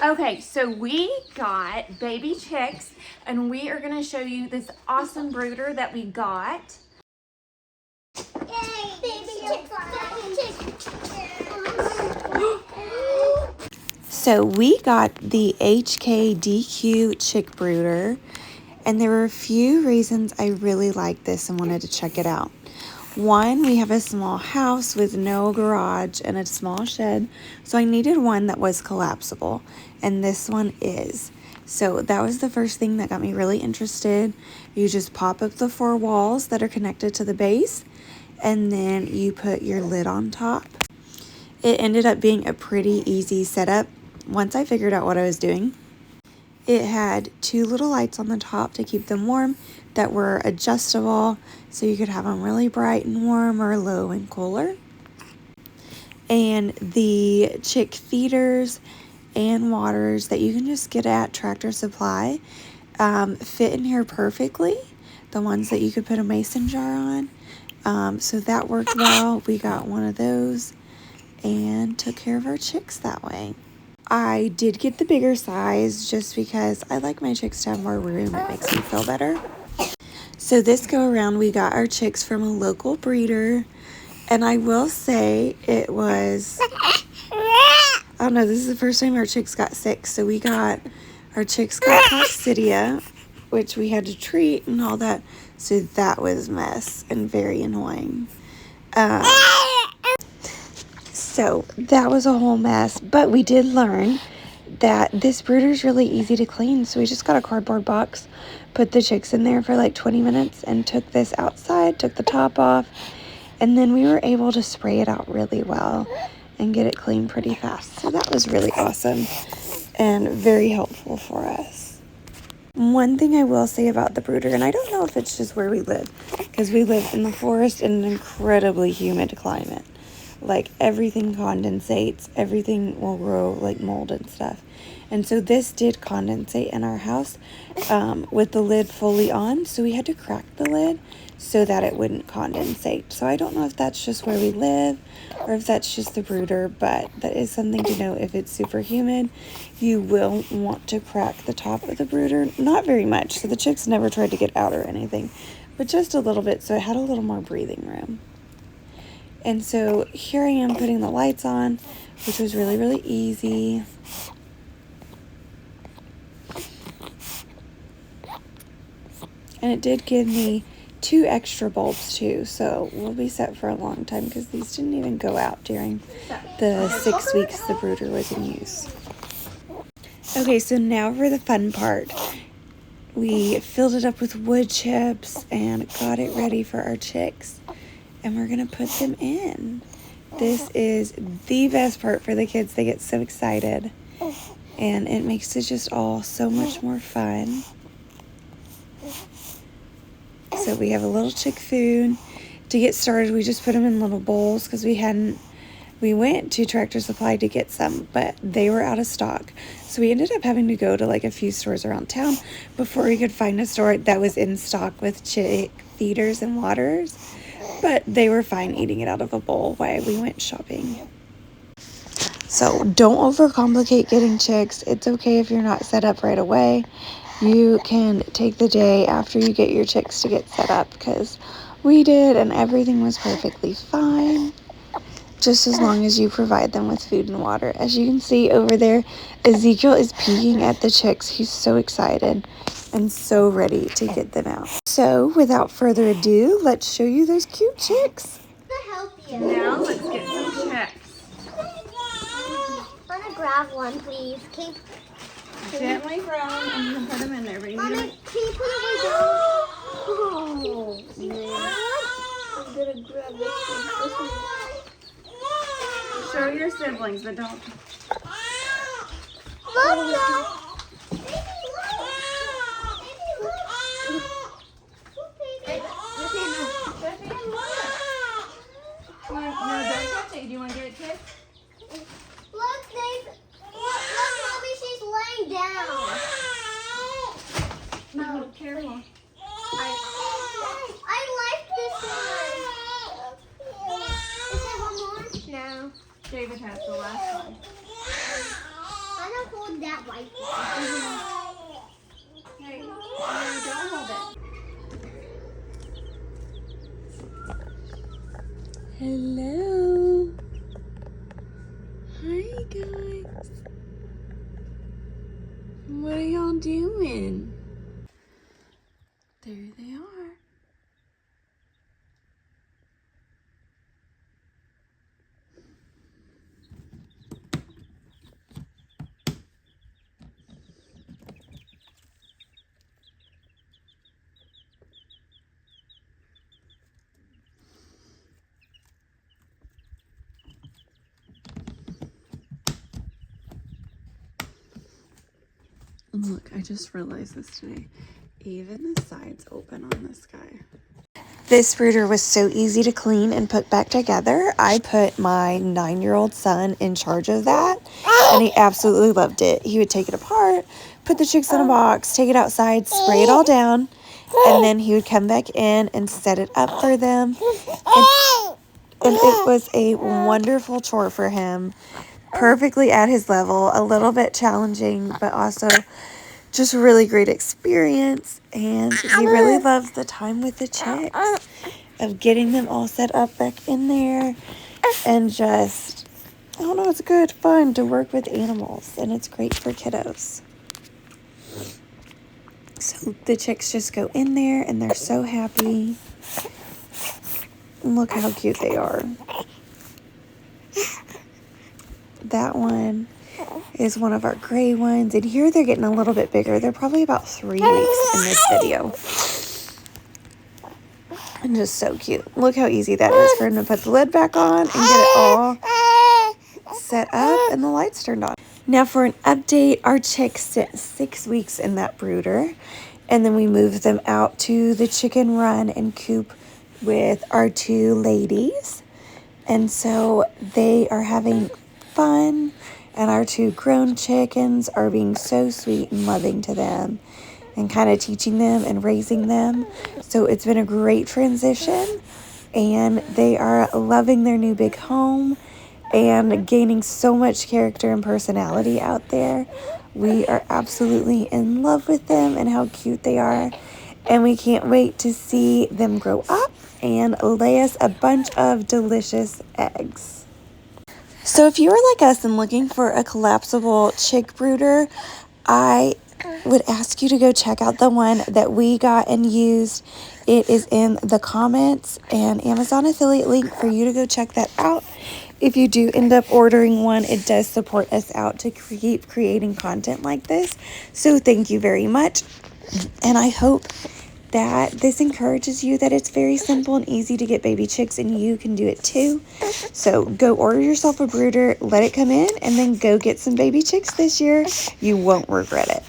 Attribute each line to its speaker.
Speaker 1: Okay, so we got baby chicks, and we are going to show you this awesome brooder that we got.
Speaker 2: Yay, baby chicks.
Speaker 3: So we got the HKDQ chick brooder, and there were a few reasons I really liked this and wanted to check it out. One, we have a small house with no garage and a small shed, so I needed one that was collapsible, and this one is. So that was the first thing that got me really interested. You just pop up the 4 walls that are connected to the base, and then you put your lid on top. It ended up being a pretty easy setup once I figured out what I was doing. It had 2 little lights on the top to keep them warm that were adjustable, so you could have them really bright and warm or low and cooler. And the chick feeders and waters that you can just get at Tractor Supply fit in here perfectly. The ones that you could put a mason jar on. So that worked well. We got one of those and took care of our chicks that way. I did get the bigger size just because I like my chicks to have more room. It makes me feel better. So this go around, we got our chicks from a local breeder. And I will say it was, I don't know, this is the first time our chicks got sick. So our chicks got coccidia, which we had to treat and all that. So that was a mess and very annoying. So that was a whole mess, but we did learn that this brooder is really easy to clean. So we just got a cardboard box, put the chicks in there for like 20 minutes and took this outside, took the top off, and then we were able to spray it out really well and get it clean pretty fast. So that was really awesome and very helpful for us. One thing I will say about the brooder, and I don't know if it's just where we live, because we live in the forest in an incredibly humid climate. Like everything condensates, everything will grow like mold and stuff. And so this did condensate in our house with the lid fully on. So we had to crack the lid so that it wouldn't condensate. So I don't know if that's just where we live or if that's just the brooder, but that is something to know. If it's super humid, you will want to crack the top of the brooder. Not very much, so the chicks never tried to get out or anything, but just a little bit so it had a little more breathing room. And so here I am putting the lights on, which was really, really easy. And it did give me 2 extra bulbs too, so we'll be set for a long time because these didn't even go out during the 6 weeks the brooder was in use. Okay, so now for the fun part. We filled it up with wood chips and got it ready for our chicks. And we're going to put them in. This is the best part for the kids. They get so excited. And it makes it just all so much more fun. So we have a little chick food. To get started, we just put them in little bowls because we went to Tractor Supply to get some, but they were out of stock. So we ended up having to go to like a few stores around town before we could find a store that was in stock with chick feeders and waters. But they were fine eating it out of a bowl while we went shopping. So don't overcomplicate getting chicks. It's okay if you're not set up right away. You can take the day after you get your chicks to get set up, because we did and everything was perfectly fine. Just as long as you provide them with food and water. As you can see over there, Ezekiel is peeking at the chicks. He's so excited and so ready to get them out. So without further ado, let's show you those cute chicks.
Speaker 2: To help you.
Speaker 1: Now let's get some chicks.
Speaker 2: I want to grab one, please. Can
Speaker 1: Gently throw them and you can put them in there. But you
Speaker 2: Mama,
Speaker 1: need
Speaker 2: can you put it way down? Oh, man. I'm going to grab this one.
Speaker 1: to show your siblings, but don't.
Speaker 2: Look, no.
Speaker 1: No, don't touch it. Do you want to get it kissed?
Speaker 2: Look, Dave. Look, Mommy, she's laying down.
Speaker 1: No, careful.
Speaker 2: I like this one. Is there one more? No.
Speaker 1: David has the last one.
Speaker 2: I don't hold that white one.
Speaker 1: Hey, no, don't hold it. Hello. Hi, guys. What are y'all doing? There they are. Look, I just realized this today. Even the sides open on this guy.
Speaker 3: This brooder was so easy to clean and put back together. I put my 9-year-old son in charge of that, and he absolutely loved it. He would take it apart, put the chicks in a box, take it outside, spray it all down, and then he would come back in and set it up for them. And it was a wonderful chore for him, perfectly at his level, a little bit challenging, but also just a really great experience. And he really loves the time with the chicks, of getting them all set up back in there, and just, I don't know, it's good fun to work with animals, and it's great for kiddos. So the chicks just go in there and they're so happy. And look how cute they are. That one is one of our gray ones, and here they're getting a little bit bigger. They're probably about 3 weeks in this video. And just so cute. Look how easy that is for him to put the lid back on and get it all set up and the lights turned on. Now for an update, our chicks sit 6 weeks in that brooder, and then we moved them out to the chicken run and coop with our 2 ladies. And so they are having fun, and our 2 grown chickens are being so sweet and loving to them, and kind of teaching them and raising them. So it's been a great transition, and they are loving their new big home and gaining so much character and personality out there. We are absolutely in love with them and how cute they are, and we can't wait to see them grow up and lay us a bunch of delicious eggs. So if you are like us and looking for a collapsible chick brooder, I would ask you to go check out the one that we got and used. It is in the comments and Amazon affiliate link for you to go check that out. If you do end up ordering one, it does support us out to keep creating content like this. So thank you very much. And I hope that this encourages you that it's very simple and easy to get baby chicks, and you can do it too. So go order yourself a brooder, let it come in, and then go get some baby chicks this year. You won't regret it.